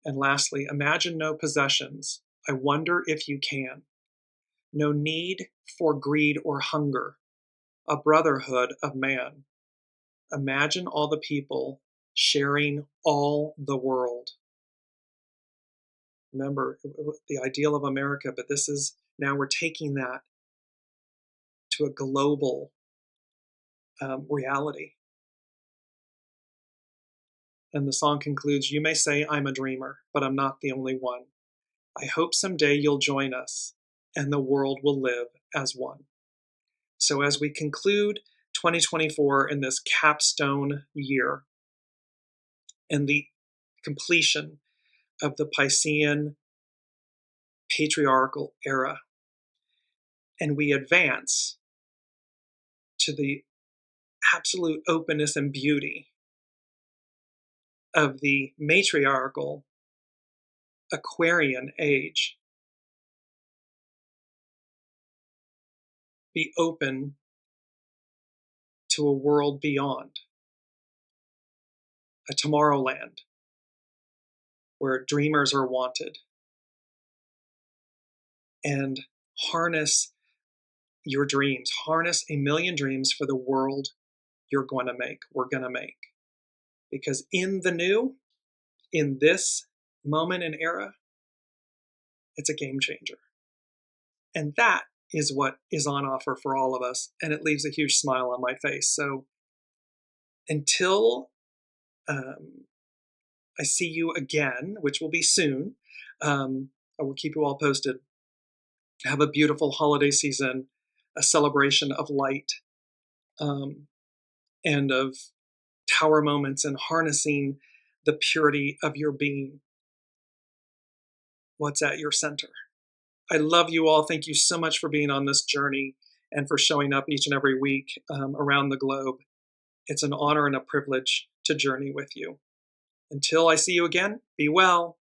And lastly, imagine no possessions. I wonder if you can. No need for greed or hunger. A brotherhood of man. Imagine all the people sharing all the world. Remember, the ideal of America, but this is, now we're taking that to a global reality. And the song concludes, you may say I'm a dreamer, but I'm not the only one. I hope someday you'll join us, and the world will live as one. So as we conclude 2024 in this capstone year, and the completion of the Piscean patriarchal era, and we advance to the absolute openness and beauty of the matriarchal Aquarian age, be open to a world beyond, a Tomorrowland, where dreamers are wanted, and harness your dreams, harness a million dreams for the world we're going to make. Because in the new, in this moment and era, it's a game changer. And that is what is on offer for all of us. And it leaves a huge smile on my face. So until I see you again, which will be soon, I will keep you all posted. Have a beautiful holiday season, a celebration of light, and of tower moments and harnessing the purity of your being. What's at your center? I love you all. Thank you so much for being on this journey and for showing up each and every week around the globe. It's an honor and a privilege to journey with you. Until I see you again, be well.